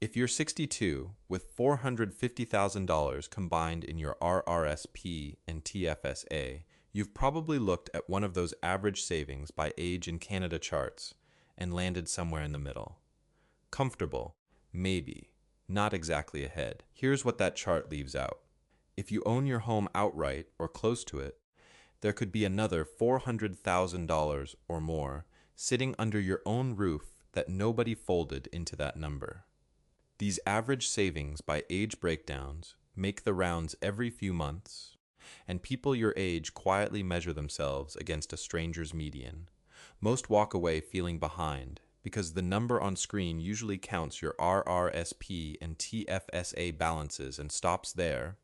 If you're 62 with $450,000 combined in your RRSP and TFSA, you've probably looked at one of those average savings by age in Canada charts and landed somewhere in the middle. Comfortable, maybe, not exactly ahead. Here's what that chart leaves out. If you own your home outright or close to it, there could be another $400,000 or more sitting under your own roof that nobody folded into that number. These average savings by age breakdowns make the rounds every few months, and people your age quietly measure themselves against a stranger's median. Most walk away feeling behind because the number on screen usually counts your RRSP and TFSA balances and stops there,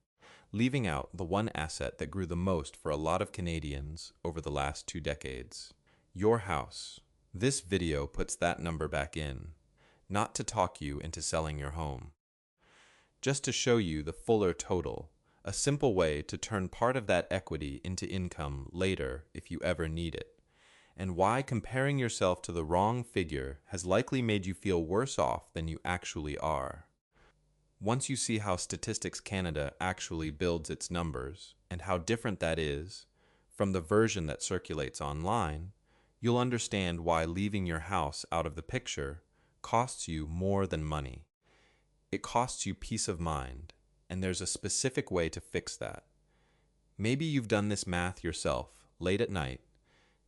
leaving out the one asset that grew the most for a lot of Canadians over the last 2 decades: your house. This video puts that number back in, not to talk you into selling your home, just to show you the fuller total, a simple way to turn part of that equity into income later if you ever need it, and why comparing yourself to the wrong figure has likely made you feel worse off than you actually are. Once you see how Statistics Canada actually builds its numbers, and how different that is from the version that circulates online, you'll understand why leaving your house out of the picture costs you more than money. It costs you peace of mind, and there's a specific way to fix that. Maybe you've done this math yourself, late at night,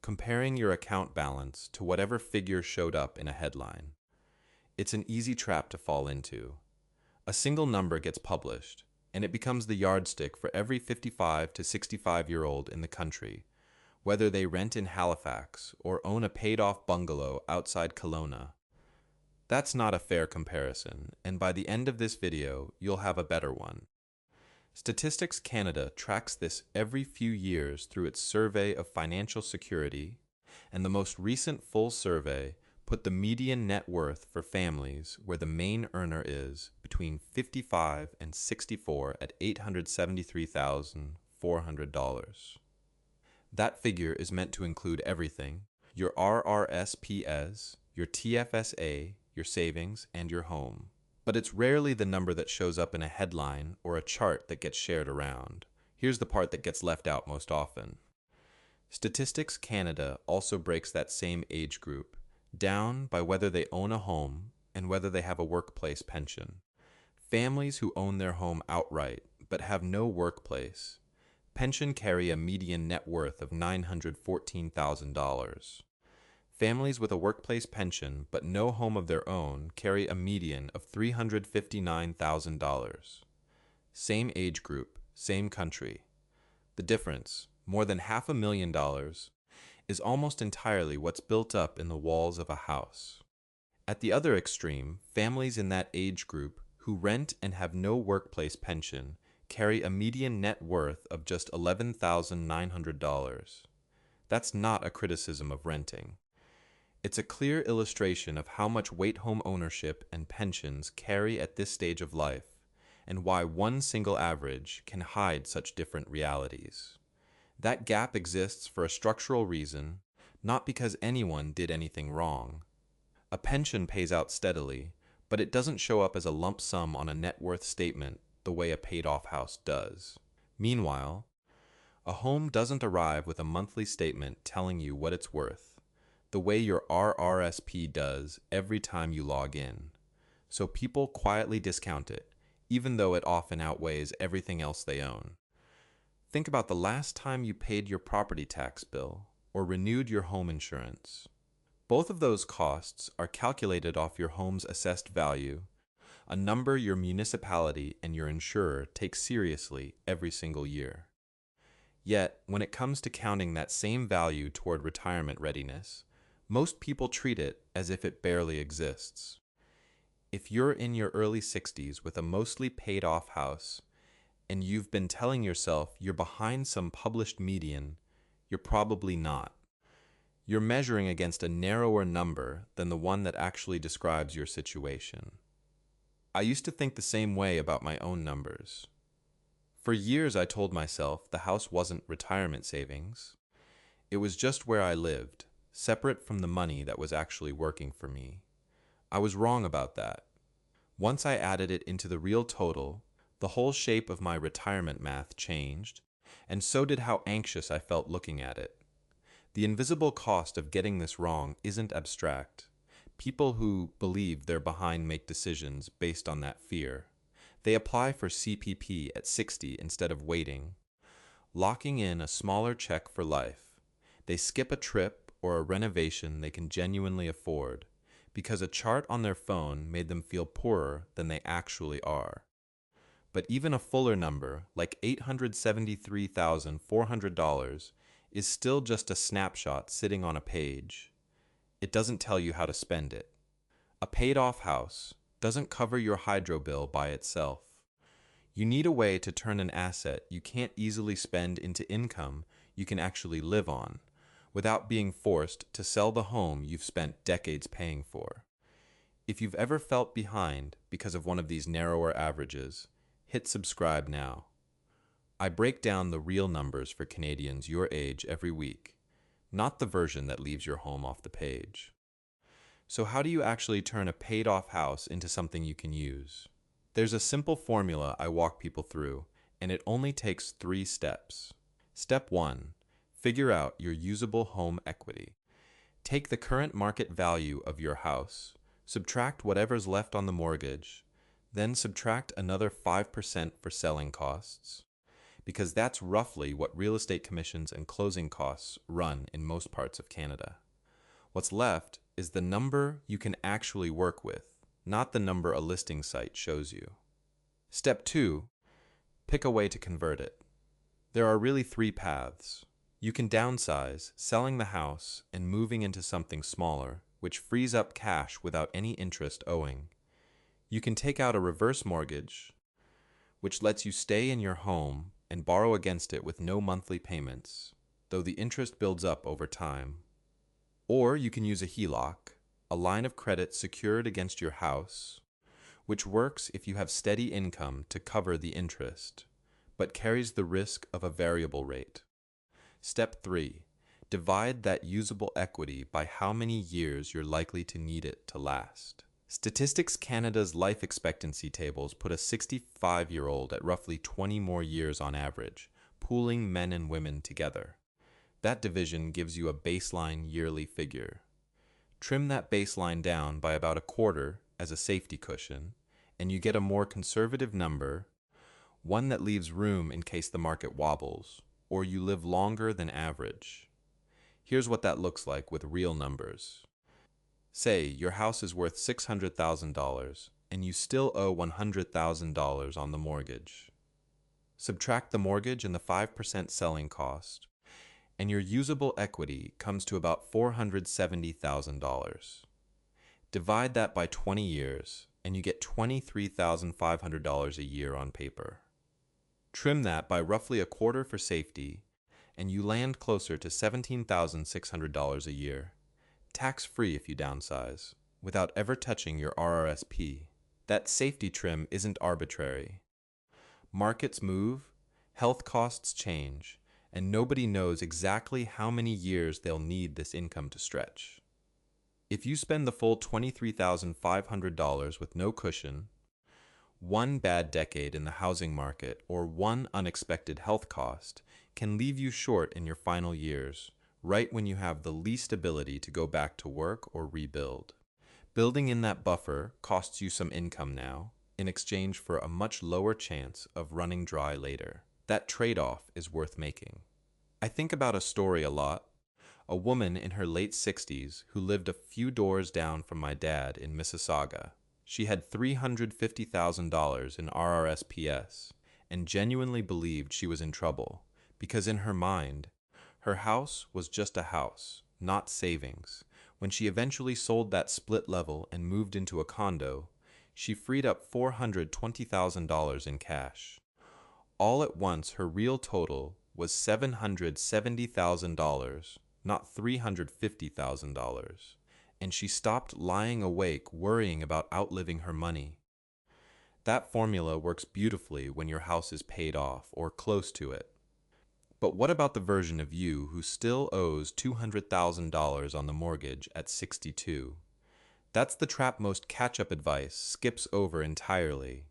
comparing your account balance to whatever figure showed up in a headline. It's an easy trap to fall into. A single number gets published, and it becomes the yardstick for every 55 to 65-year-old in the country, whether they rent in Halifax or own a paid-off bungalow outside Kelowna. That's not a fair comparison, and by the end of this video, you'll have a better one. Statistics Canada tracks this every few years through its survey of financial security, and the most recent full survey put the median net worth for families where the main earner is between 55 and 64 at $873,400. That figure is meant to include everything: your RRSPs, your TFSA, your savings, and your home. But it's rarely the number that shows up in a headline or a chart that gets shared around. Here's the part that gets left out most often. Statistics Canada also breaks that same age group down by whether they own a home and whether they have a workplace pension. Families who own their home outright but have no workplace pension carry a median net worth of $914,000. Families with a workplace pension but no home of their own carry a median of $359,000. Same age group, same country. The difference, more than $500,000, is almost entirely what's built up in the walls of a house. At the other extreme, families in that age group who rent and have no workplace pension carry a median net worth of just $11,900. That's not a criticism of renting. It's a clear illustration of how much weight home ownership and pensions carry at this stage of life, and why one single average can hide such different realities. That gap exists for a structural reason, not because anyone did anything wrong. A pension pays out steadily, but it doesn't show up as a lump sum on a net worth statement the way a paid-off house does. Meanwhile, a home doesn't arrive with a monthly statement telling you what it's worth, the way your RRSP does every time you log in. So people quietly discount it, even though it often outweighs everything else they own. Think about the last time you paid your property tax bill or renewed your home insurance. Both of those costs are calculated off your home's assessed value, a number your municipality and your insurer take seriously every single year. Yet, when it comes to counting that same value toward retirement readiness, most people treat it as if it barely exists. If you're in your early 60s with a mostly paid-off house, and you've been telling yourself you're behind some published median, you're probably not. You're measuring against a narrower number than the one that actually describes your situation. I used to think the same way about my own numbers. For years I told myself the house wasn't retirement savings. It was just where I lived, separate from the money that was actually working for me. I was wrong about that. Once I added it into the real total, the whole shape of my retirement math changed, and so did how anxious I felt looking at it. The invisible cost of getting this wrong isn't abstract. People who believe they're behind make decisions based on that fear. They apply for CPP at 60 instead of waiting, locking in a smaller check for life. They skip a trip or a renovation they can genuinely afford because a chart on their phone made them feel poorer than they actually are. But even a fuller number, like $873,400, is still just a snapshot sitting on a page. It doesn't tell you how to spend it. A paid-off house doesn't cover your hydro bill by itself. You need a way to turn an asset you can't easily spend into income you can actually live on, without being forced to sell the home you've spent decades paying for. If you've ever felt behind because of one of these narrower averages, hit subscribe now. I break down the real numbers for Canadians your age every week, not the version that leaves your home off the page. So how do you actually turn a paid-off house into something you can use? There's a simple formula I walk people through, and it only takes 3 steps. Step 1. Figure out your usable home equity. Take the current market value of your house, subtract whatever's left on the mortgage, then subtract another 5% for selling costs, because that's roughly what real estate commissions and closing costs run in most parts of Canada. What's left is the number you can actually work with, not the number a listing site shows you. Step 2. Pick a way to convert it. There are really 3 paths. You can downsize, selling the house and moving into something smaller, which frees up cash without any interest owing. You can take out a reverse mortgage, which lets you stay in your home and borrow against it with no monthly payments, though the interest builds up over time. Or you can use a HELOC, a line of credit secured against your house, which works if you have steady income to cover the interest, but carries the risk of a variable rate. Step 3. Divide that usable equity by how many years you're likely to need it to last. Statistics Canada's life expectancy tables put a 65-year-old at roughly 20 more years on average, pooling men and women together. That division gives you a baseline yearly figure. Trim that baseline down by about a quarter as a safety cushion, and you get a more conservative number, one that leaves room in case the market wobbles, or you live longer than average. Here's what that looks like with real numbers. Say your house is worth $600,000 and you still owe $100,000 on the mortgage. Subtract the mortgage and the 5% selling cost, and your usable equity comes to about $470,000. Divide that by 20 years, and you get $23,500 a year on paper. Trim that by roughly a quarter for safety, and you land closer to $17,600 a year, tax-free if you downsize, without ever touching your RRSP. That safety trim isn't arbitrary. Markets move, health costs change, and nobody knows exactly how many years they'll need this income to stretch. If you spend the full $23,500 with no cushion, one bad decade in the housing market or one unexpected health cost can leave you short in your final years, right when you have the least ability to go back to work or rebuild. Building in that buffer costs you some income now, in exchange for a much lower chance of running dry later. That trade-off is worth making. I think about a story a lot. A woman in her late 60s who lived a few doors down from my dad in Mississauga. She had $350,000 in RRSPs and genuinely believed she was in trouble because in her mind, her house was just a house, not savings. When she eventually sold that split level and moved into a condo, she freed up $420,000 in cash. All at once, her real total was $770,000, not $350,000, and she stopped lying awake worrying about outliving her money. That formula works beautifully when your house is paid off or close to it. But what about the version of you who still owes $200,000 on the mortgage at 62? That's the trap most catch-up advice skips over entirely,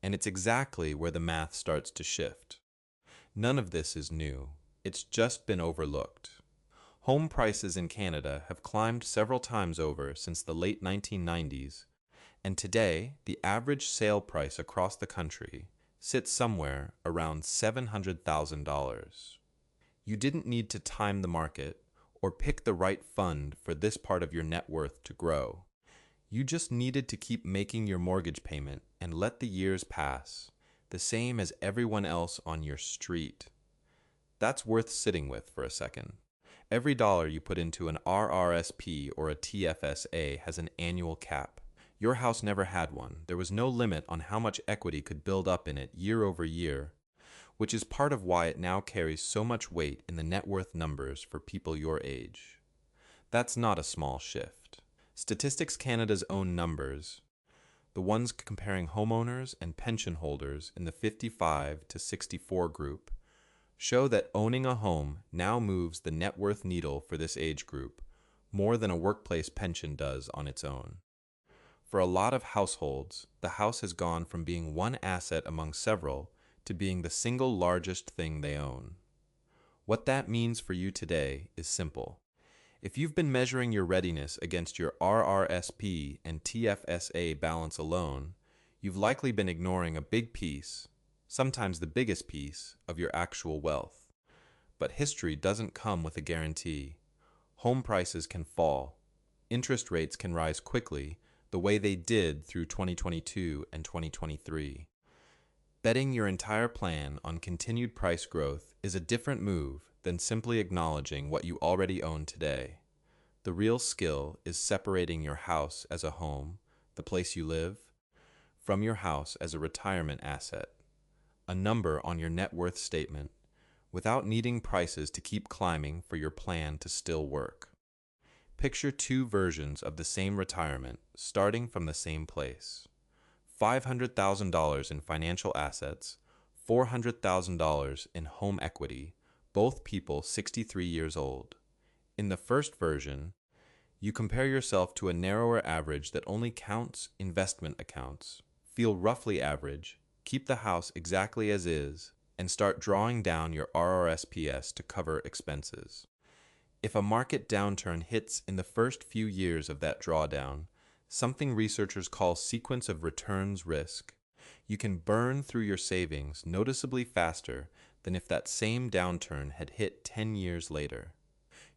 and it's exactly where the math starts to shift. None of this is new. It's just been overlooked. Home prices in Canada have climbed several times over since the late 1990s, and today the average sale price across the country sits somewhere around $700,000. You didn't need to time the market or pick the right fund for this part of your net worth to grow. You just needed to keep making your mortgage payment and let the years pass, the same as everyone else on your street. That's worth sitting with for a second. Every dollar you put into an RRSP or a TFSA has an annual cap. Your house never had one. There was no limit on how much equity could build up in it year over year, which is part of why it now carries so much weight in the net worth numbers for people your age. That's not a small shift. Statistics Canada's own numbers, the ones comparing homeowners and pension holders in the 55 to 64 group, show that owning a home now moves the net worth needle for this age group more than a workplace pension does on its own. For a lot of households, the house has gone from being one asset among several to being the single largest thing they own. What that means for you today is simple. If you've been measuring your readiness against your RRSP and TFSA balance alone, you've likely been ignoring a big piece, sometimes the biggest piece, of your actual wealth. But history doesn't come with a guarantee. Home prices can fall. Interest rates can rise quickly, the way they did through 2022 and 2023. Betting your entire plan on continued price growth is a different move than simply acknowledging what you already own today. The real skill is separating your house as a home, the place you live, from your house as a retirement asset, a number on your net worth statement, without needing prices to keep climbing for your plan to still work. Picture two versions of the same retirement starting from the same place. $500,000 in financial assets, $400,000 in home equity, both people 63 years old. In the first version, you compare yourself to a narrower average that only counts investment accounts, feel roughly average, keep the house exactly as is, and start drawing down your RRSPs to cover expenses. If a market downturn hits in the first few years of that drawdown, something researchers call sequence of returns risk, you can burn through your savings noticeably faster than if that same downturn had hit 10 years later.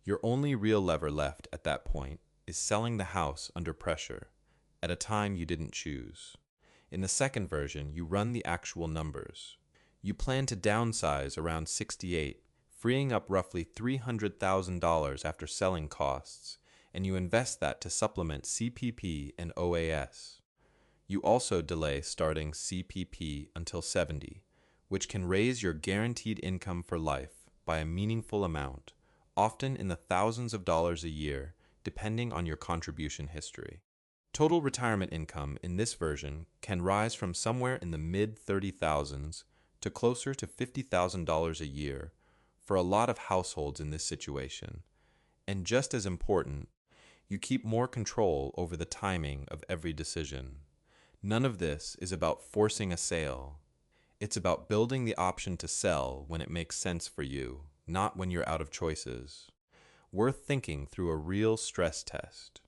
Your only real lever left at that point is selling the house under pressure, at a time you didn't choose. In the second version, you run the actual numbers. You plan to downsize around 68, freeing up roughly $300,000 after selling costs, and you invest that to supplement CPP and OAS. You also delay starting CPP until 70, which can raise your guaranteed income for life by a meaningful amount, often in the thousands of dollars a year, depending on your contribution history. Total retirement income in this version can rise from somewhere in the mid-30,000s to closer to $50,000 a year for a lot of households in this situation. And just as important, you keep more control over the timing of every decision. None of this is about forcing a sale. It's about building the option to sell when it makes sense for you, not when you're out of choices. Worth thinking through a real stress test.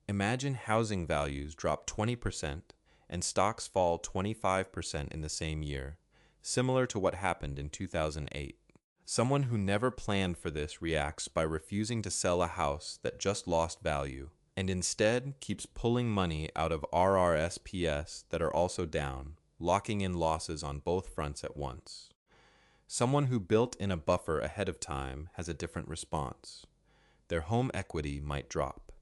Imagine housing values drop 20% and stocks fall 25% in the same year, similar to what happened in 2008. Someone who never planned for this reacts by refusing to sell a house that just lost value, and instead keeps pulling money out of RRSPs that are also down, locking in losses on both fronts at once. Someone who built in a buffer ahead of time has a different response. Their home equity might drop,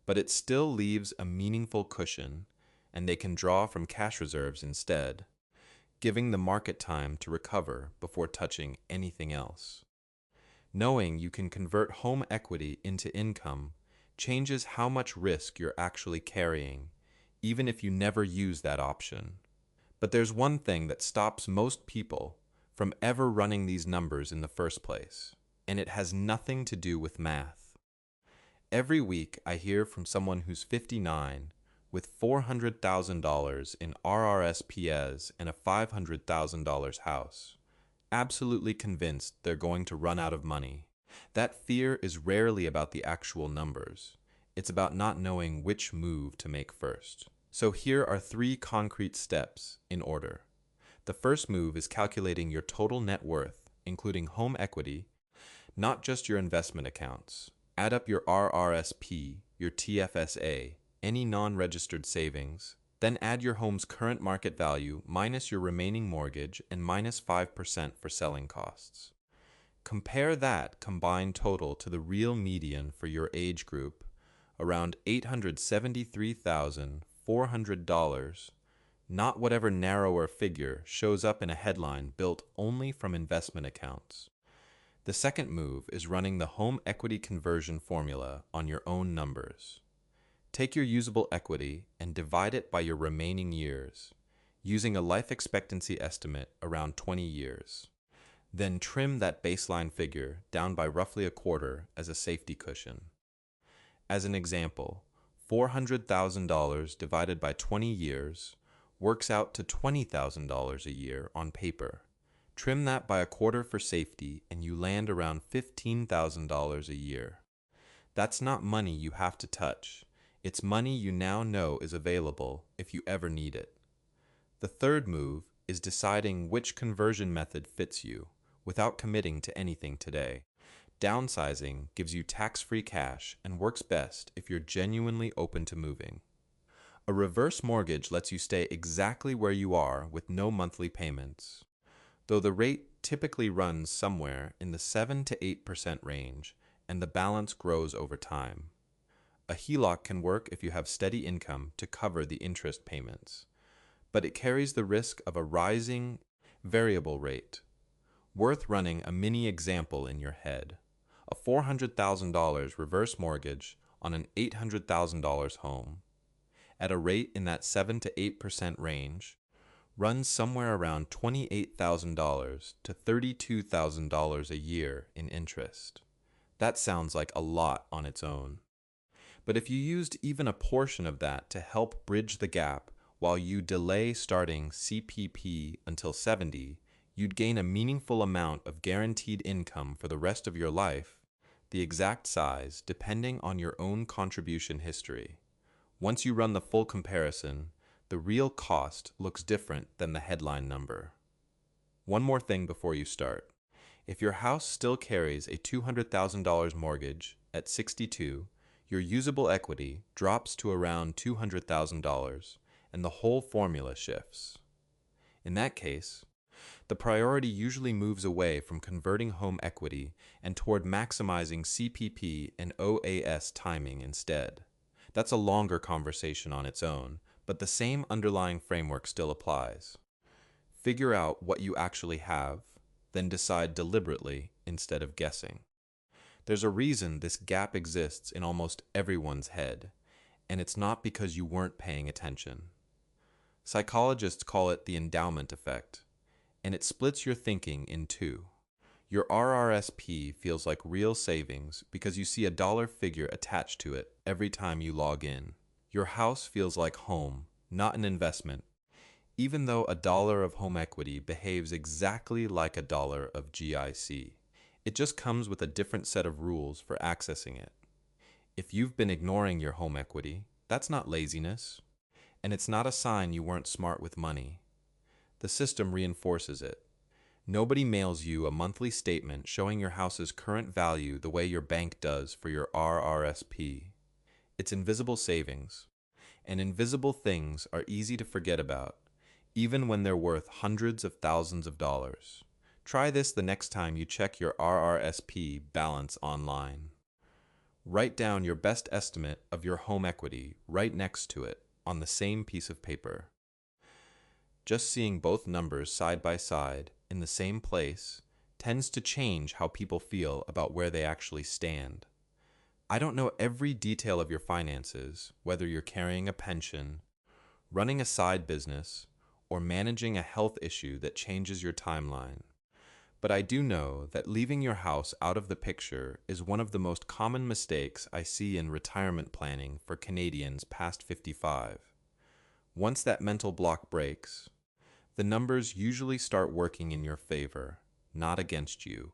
but it still leaves a meaningful cushion, and they can draw from cash reserves instead, giving the market time to recover before touching anything else. Knowing you can convert home equity into income changes how much risk you're actually carrying, even if you never use that option. But there's one thing that stops most people from ever running these numbers in the first place, and it has nothing to do with math. Every week I hear from someone who's 59 with $400,000 in RRSPs and a $500,000 house, absolutely convinced they're going to run out of money. That fear is rarely about the actual numbers. It's about not knowing which move to make first. So here are 3 concrete steps in order. The first move is calculating your total net worth, including home equity, not just your investment accounts. Add up your RRSP, your TFSA, any non-registered savings, then add your home's current market value minus your remaining mortgage and minus 5% for selling costs. Compare that combined total to the real median for your age group, around $873,400, not whatever narrower figure shows up in a headline built only from investment accounts. The second move is running the home equity conversion formula on your own numbers. Take your usable equity and divide it by your remaining years, using a life expectancy estimate around 20 years. Then trim that baseline figure down by roughly a quarter as a safety cushion. As an example, $400,000 divided by 20 years works out to $20,000 a year on paper. Trim that by a quarter for safety and you land around $15,000 a year. That's not money you have to touch. It's money you now know is available if you ever need it. The third move is deciding which conversion method fits you without committing to anything today. Downsizing gives you tax-free cash and works best if you're genuinely open to moving. A reverse mortgage lets you stay exactly where you are with no monthly payments. Though the rate typically runs somewhere in the 7 to 8% range, and the balance grows over time. A HELOC can work if you have steady income to cover the interest payments, but it carries the risk of a rising variable rate. Worth running a mini example in your head. A $400,000 reverse mortgage on an $800,000 home, at a rate in that 7 to 8% range, runs somewhere around $28,000 to $32,000 a year in interest. That sounds like a lot on its own. But if you used even a portion of that to help bridge the gap while you delay starting CPP until 70, you'd gain a meaningful amount of guaranteed income for the rest of your life, the exact size depending on your own contribution history. Once you run the full comparison, the real cost looks different than the headline number. One more thing before you start. If your house still carries a $200,000 mortgage at 62, your usable equity drops to around $200,000 and the whole formula shifts. In that case, the priority usually moves away from converting home equity and toward maximizing CPP and OAS timing instead. That's a longer conversation on its own, but the same underlying framework still applies. Figure out what you actually have, then decide deliberately instead of guessing. There's a reason this gap exists in almost everyone's head, and it's not because you weren't paying attention. Psychologists call it the endowment effect, and it splits your thinking in two. Your RRSP feels like real savings because you see a dollar figure attached to it every time you log in. Your house feels like home, not an investment, even though a dollar of home equity behaves exactly like a dollar of GIC. It just comes with a different set of rules for accessing it. If you've been ignoring your home equity, that's not laziness, and it's not a sign you weren't smart with money. The system reinforces it. Nobody mails you a monthly statement showing your house's current value the way your bank does for your RRSP. It's invisible savings, and invisible things are easy to forget about, even when they're worth hundreds of thousands of dollars. Try this the next time you check your RRSP balance online. Write down your best estimate of your home equity right next to it on the same piece of paper. Just seeing both numbers side by side in the same place tends to change how people feel about where they actually stand. I don't know every detail of your finances, whether you're carrying a pension, running a side business, or managing a health issue that changes your timeline. But I do know that leaving your house out of the picture is one of the most common mistakes I see in retirement planning for Canadians past 55. Once that mental block breaks, the numbers usually start working in your favor, not against you.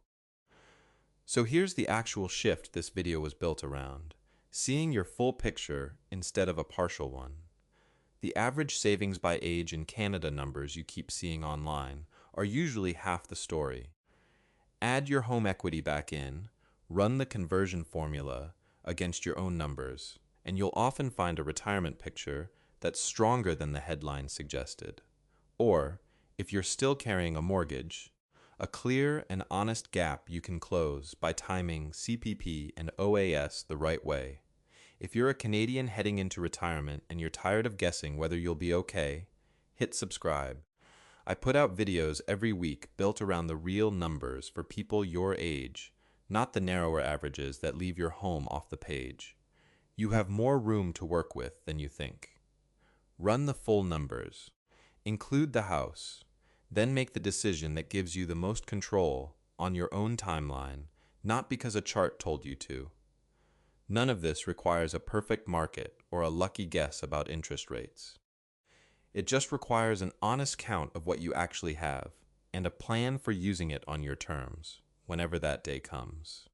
So here's the actual shift this video was built around: seeing your full picture instead of a partial one. The average savings by age in Canada numbers you keep seeing online are usually half the story. Add your home equity back in, run the conversion formula against your own numbers, and you'll often find a retirement picture that's stronger than the headline suggested. Or, if you're still carrying a mortgage, a clear and honest gap you can close by timing CPP and OAS the right way. If you're a Canadian heading into retirement and you're tired of guessing whether you'll be okay, hit subscribe. I put out videos every week built around the real numbers for people your age, not the narrower averages that leave your home off the page. You have more room to work with than you think. Run the full numbers. Include the house. Then make the decision that gives you the most control on your own timeline, not because a chart told you to. None of this requires a perfect market or a lucky guess about interest rates. It just requires an honest count of what you actually have and a plan for using it on your terms, whenever that day comes.